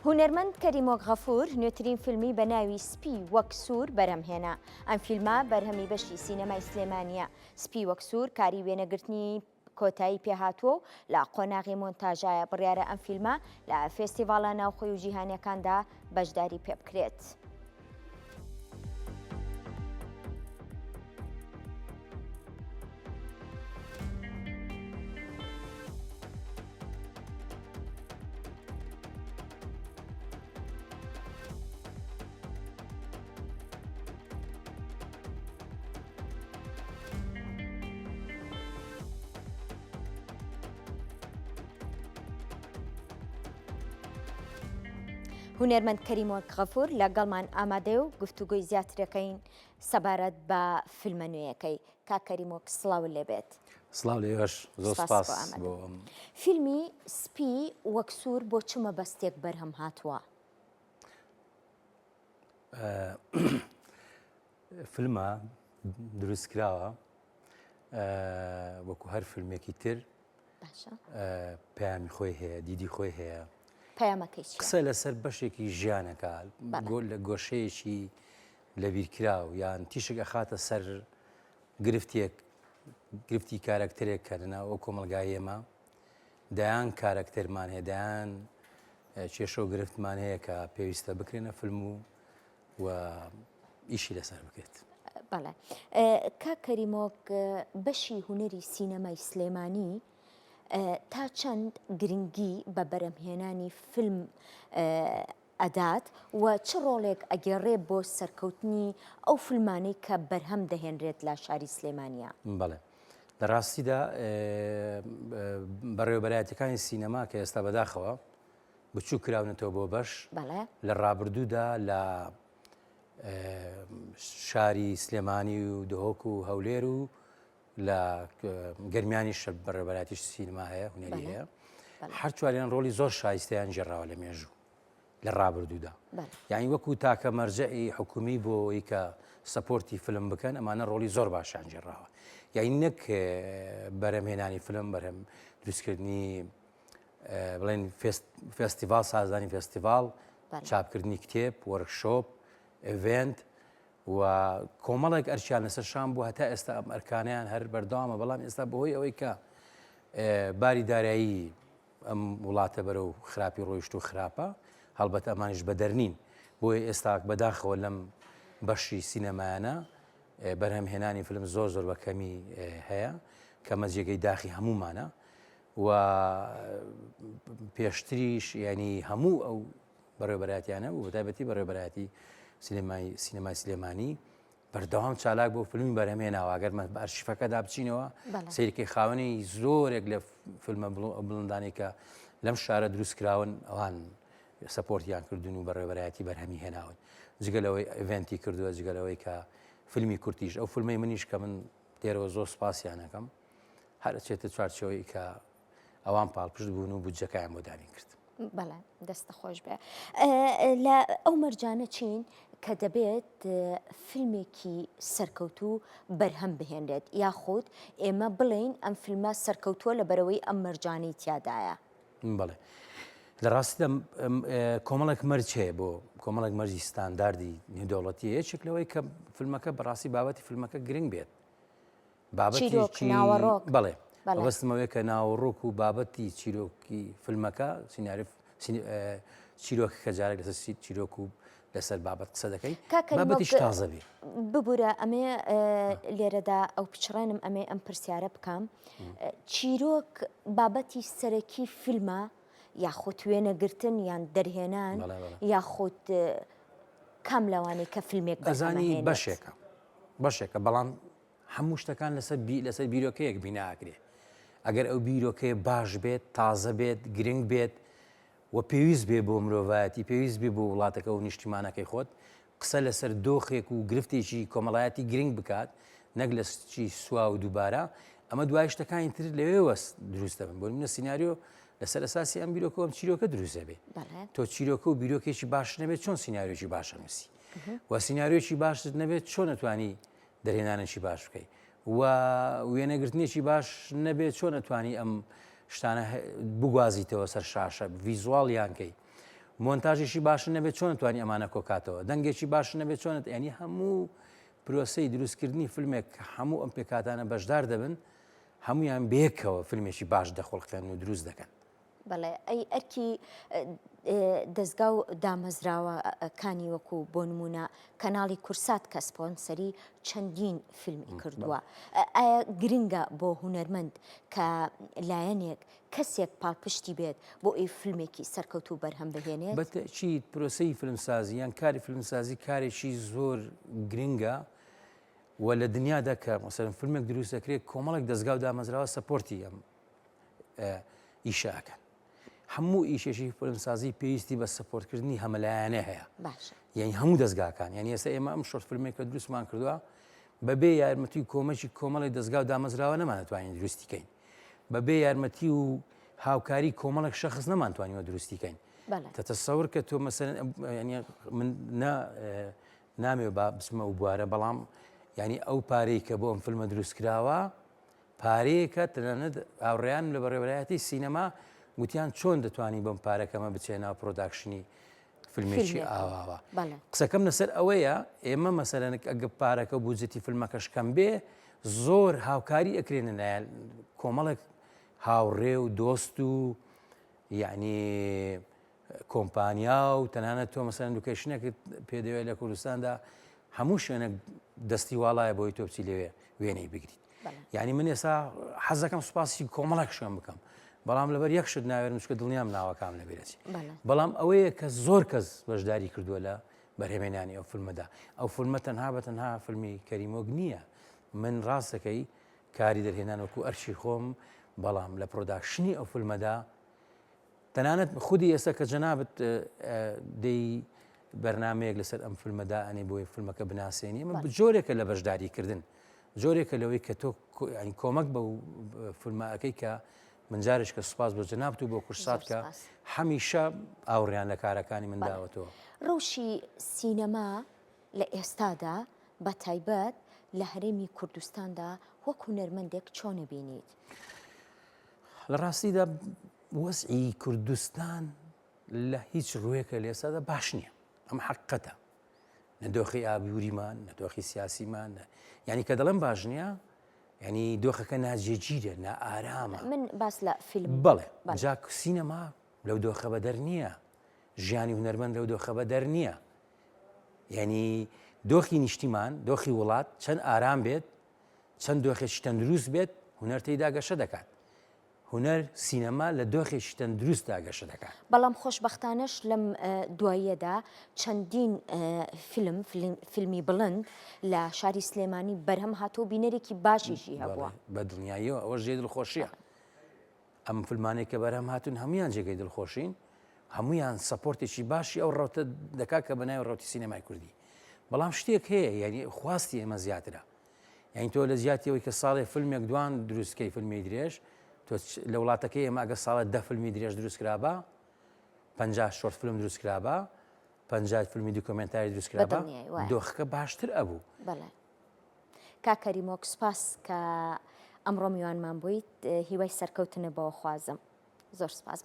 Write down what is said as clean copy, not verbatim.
هونەرمەند کەریمۆک غەفور نوێترین فیلمی بە ناوی سپی وەک سوور بەرهەمهێنا. ئەم فیلمە بەرهەمی بەشی سینەمای سلێمانیە. سپی وەک سوور کاری وێنەگرتنی کۆتایی پێهاتووە و لە قۆناغی مۆنتاژایە. بڕیارە ئەم فیلمە لە فێستیڤاڵە ناوخۆی و جیهانیەکاندا بەشداری پێ بکرێت. هونەرمەند کەریمۆک غەفور لەگەڵمان ئامادە و گفتوگۆی زیاترەکەین سەبارەت بە فیلمە نوێیەکەی. کا کەریمۆک سڵاو لێبێت. سڵاو لێوەش، زۆر سپاس بۆ فیلمی سپی وەک سوور بۆ چ مەبەستێک بەرهەم هاتووە؟ فیلمە دروست کراوە وەکو هەر فیلمێکی تر پەیامی خۆی هەیە، دیدی خۆی هەیە. پەیامەکەی قسە لەسەر بەشێکی ژیانەکە لە گۆشەیەکی لەبیرکراو یان تیشک ئەخاتە سەر گرفتی کارکتەرێک کردنا ئەو کۆمەلگای ئێمە دەیان کارکتەرمان هەیە، دەیان کێشە و گرفتمان هەیە کە پێویستە بکرێنە فیلم و ئیشی لەسەر بکرێت. بەڵێ کا کەریمۆک بەشی هونەری سینەمای سلێمانی تا چەند گرنگی بە بەرهەمهێنانی فیلم ئەدات و چ ڕۆڵێک ئەگەڕێ بۆ سەرکەوتنی ئەو فیلمانەی کە بەرهەم دەهێنرێت لە شاری سلێمانیا؟ بەڵێ لە ڕاستیدا بەڕێوەبەرایەتەکانی سینەما کە ئێستا بەداخەوە بچوو کراونەتەوە بۆ بەش لە ڕابردوودا لە شاری سلێمانی و دهۆک و هەولێر و لە گەرمیانی شەر بەڕێوەبەرایەتیش سینەما هەیە، هونەری هەیە، هەر چواریان ڕۆڵی زۆر شایستەیان ژێڕاوە لە مێژوو لە ڕابردوودا. یعنی وەکو تاکە مەرجەئی حکومی بۆ ئەوەی کە سەپۆرتی فیلم بکەن ئەمانە ڕۆڵی زۆر باشیان ژێڕاوە. یعنی نەک بەرهەمهێنانی فیلم، بەرهەم دروستکردنی بڵێن فێستیڤاڵ، سازانی فێستیڤاڵ، چاپکردنی کتێب، وەرکشۆپ، ئێڤێنت و کۆمەڵێک ئەرچیان لەسەر شان بوو هەتا ئێستا ئەم ئەرکانیان هەر بەردەوامە. بەڵام ئێستا بەهۆی ئەوەی کە باری دارایی ئەم وڵاتە بەرەو خراپی ڕۆیشت و خراپە، هەڵبەت ئەمانیش بەدەرنین، بۆیە ئێستا بەداخەوە لەم بەشی سینەمایانە بەرهەمهێنانی فیلم زۆر زۆر بەکەمی هەیە کە مەجێگەی داخی هەمومانە و پێشتریش ینی هەموو ئەو بەڕێوەبەرایەتیانە و بەتایبەتی بەڕێوەبەرایەتی سینەمای سلێمانی بەردەوام چالاک بۆ فیلمی بەرهەمهێناوە. ئەگەر بە ئەرشیفەکەدا بچینەوە سەیرکەی خاوەنی زۆرێک لە فیلمە بڵندانی کە لەم شارە دروستکراون ئەوان سەپۆرتیان کردوون و بەڕێوەبەرایەتی بەرهەمی هێناون، جگەلەوەی ئێڤێنتی کردووە، جگەلەوەی کە فیلمی کورتیش ئەو فیلمەی منیش کە من دێرەوە زۆر سپاسیانەکەم هەر چێتە چوارچەوەی کە ئەوان پاڵپشت بوون و بودجەکەیان بۆ دانی کرد. بەڵێ دەستە خۆش بێ. لە ئەو مەرجانە چین کە دەبێت فیلمێکی سەرکەوتوو بەرهەم بهێنرێت یاخود ئێمە بڵین ئەم فیلمە سەرکەوتووە لە بەرەوەی ئەم مەرجانەی تیادایە؟ بەڵێ لە ڕاستیدا کۆمەڵێک مەرج هەیە بۆ کۆمەڵێک مەرجی ستانداردی نێودەوڵەتی یەکێک لەوەی کە فیلمەکە بەڕاستی بابەتی فیلمەکە گرنگ بێت، بابەتی ناوەڕۆک. بەڵێ بەستمەوەی کە ناوەڕۆک و بابەتی چیرۆکی فیلمەکە چیرۆکی کەجارێک لەسەر چیرۆک و لەسەر بابەت قسە دەکەی بابەتیش تازە بێ. ببوورە ئەمێ لێرەدا ئەو پچڕێنم ئەمێ ئەم پرسیارە بکەم، چیرۆک بابەتی سەرەکی فیلمە یاخود وێنەگرتن یان دەرهێنان یاخود کام لەوانەیە کە فیلمێک ئەزانی بەشێکە بەڵام هەموو شتەکان لەسەر بیرۆکەیەک بیناکرێ. ئەگەر ئەو بیرۆکەیە باش بێت، تازە بێت، گرنگ بێت و پێویست بێ بۆ مرۆڤایەتی، پێویست بێ بۆ وڵاتەکە و نیشتیمانەکەی خۆت، قسە لەسەر دۆخێک و گرفتێکی کۆمەڵایەتی گرنگ بکات، نەک لە چی سوا و دووبارە، ئەمە دوای شتەکانی تر لەوێ دروستە بن. بۆ منە سیناریۆ لەسەر ئەساسی ئەم بیرۆکە ئەم چیرۆکە دروستە بێ. تۆ چیرۆکە و بیرۆکێکی باش نەبێت چۆن سیناریۆکی باشە نووسی و سیناریۆکی باش نەبێت چۆن نەتوانی دەرهێنانێکی باش بکەیت و وێنەگرتنێکی باش نەبێت چۆن نەتوانی ئەم شتانە بگوازیتەوە سەر شاشە ڤیزوال یانکەی مۆنتاژێکی باش نەبێت چۆن توانی ئەمانە کۆکاتەوە دەنگێکی باش نەبێت چۆنت ینی هەموو پرۆسەی دروستکردنی فیلمێک هەموو ئەم پێکاتانە بەشدار دەبن هەمویان بەیەکەوە فیلمێکی باش دەخۆڵکەن و دروست دەکەن. بەڵێ ئەی ئەرکی دەستگا و دامەزراوەکانی وەکو بۆ نمونە کەناڵی کورسات کە سپۆنسەری چەندین فیلمی کردووە ئایا گرنگە بۆ هونەرمەند کە لایەنێک کەسێک پاڵپشتی بێت بۆ ئەی فیلمێکی سەرکەوت و بەرهەم بهێنێت؟ بەتەکید پرۆسەی فیلمسازی یان کاری فیلمسازی کارێکی زۆر گرنگە و لە دنیادا کە مەسەڵەن فیلمێک دروست دەکرێت کۆمەڵێک دەستگا و دامەزراوە سەپۆرتی ئەم ئیشەکەن. هەموو ئیشێکی فیلمسازی پێویستی بە سەپۆرتکردنی هەمەلایەنە هەیە یعنی هەموو دەستگاکان یعنی ئێستا ئێمە ئەم شۆرت فیلمێک کە دروستمان کردووە بەبێ یارمەتی کۆمەکی کۆمەڵی دەستگا و دامەزراوە نەمانەتوانین دروستیکەین بەبێ یارمەتی و هاوکاری کۆمەڵێک شەخص نەمانتوانیوە دروستیکەین. تەتەسەور کە تۆ مەسەڵەن من نامێ بچمە و بوارە بەڵام ینی ئەو پارەی کە بۆ ئەم فیلمە دروستکراوە پارەیەکە تەنانەت ئاوڕێیان لە بەڕێوەبەرایەتی سینەما گوتیان چۆن دەتوانین بەم پارەکەمە بچێنە پرۆداکشنی فیلمێکی ئاواوە. قسەکەم لەسەر ئەوەیە ئێمە مەسەلەن ئەگە پارەکە بودجەتی فیلمەکەش کەم بێ زۆر هاوکاری ئەکرێنە لایەن کۆمەڵێک هاوڕێ و دۆست و یعنی کۆمپانیا و تەنانەت تۆ مەسەلەن لوکیشنێکت پێدەوێت لە کوردستاندا هەموو شوێنە دەستی واڵایە بۆی تۆ بچی لەوێ وێنەی بگریت. یعنی من ئێستا حەز دەکەم سوپاسی کۆمەڵێک شوێن بکەم بەڵام لەبەر یەک شت ناوێرم چکە دڵنیام ناوەکام لەبێرەچی بەڵام ئەوەیە کە زۆر کەس بەشداری کردووە لە بەرهێمێنانی ئەو فیلمەدا. ئەو فیلمە تەنها بەتەنها فیلمی کەریمۆگ نییە من ڕاستەکەی کاری دەرهێنان وەکو ئەرشی خۆم بەڵام لە پرۆداکشنی ئەو فیلمەدا تەنانەت خودی ئێستا کە جەنابەت دەی بەرنامەیەک لەسەر ئەم فیلمەدا ئەنێ بۆی فیلمەکە بناسیێنی من جۆرێکە لە بەشداریکردن جۆرێکە لەوەی کە تۆ کۆمەک بە فیلمەکەی کە من جارش کە سوپاس بۆ جەنابەت و بۆ کورسات کە هەمیشە ئاوڕیان لە کارەکانی من داوەتەوە. ڕەوشی سینەما لە ئێستادا بە تایبەت لە هەرێمی کوردستاندا وەک هونەرمەندێک چۆنە بینیت؟ لە ڕاستیدا وەزعی کوردستان لە هیچ ڕوویەکە لە ئێستادا باش نییە ئەم حەقیقەتە نەدۆخی ئابووریمان نەدۆخی سیاسیمان یعنی کە دەڵێم باش نییە ینی دۆخەکە ناجێگیرە نائارامە من باس لە فیلم بەڵێ جا سینەما لەو دۆخە بەدەر نییە ژیانی هونەرمەند لەو دۆخە بەدەر نییە یعنی دۆخی نیشتیمان دۆخی وڵات چەند ئارام بێت چەند دۆخێکی تەندروست بێت هونەر تێیدا گەشە دەکات هونەر سینەما لە دۆخێکی تەندروستدا گەشە دەکات. بەڵام خۆشبەختانەش لەم دواییەدا چەندین فیلمی بڵند لە شاری سلێمانی بەرهەم هاتوو بینەرێکی باشیشی هەبووە بە دڵنیاییەوە ئەوە جێ دڵخۆشیە ئەم فیلمانێک کە بەرهەم هاتوون هەمویان جێگەی دڵخۆشین هەمویان سەپۆرتێکی باشی ئەو ڕەوتە دەکات کە بەناوی ڕەوتی سینەمای کوردی بەڵام شتێک هەیە یعنی خواستی ئێمە زیاترە یعنی تۆ لە زیاتیەوەی کە ساڵێ فیلمێک دوان دروستکەی فیلمی درێژ تۆ لە وڵاتەکەی ئێمە ئەگە ساڵە 10 فیلمی درێژ دروستکرابە 50 شۆرت فیلم دروستکرابە 50 فیلمی دوکۆمنتاری دروستکرابە دۆخەکە باشتر ئەبوو. بەڵێ کاکەریمۆک سوپاس کە ئەمڕۆ میوانمان بوویت هیوای سەرکەوتنە بەوە خوازم زۆر سوپاس.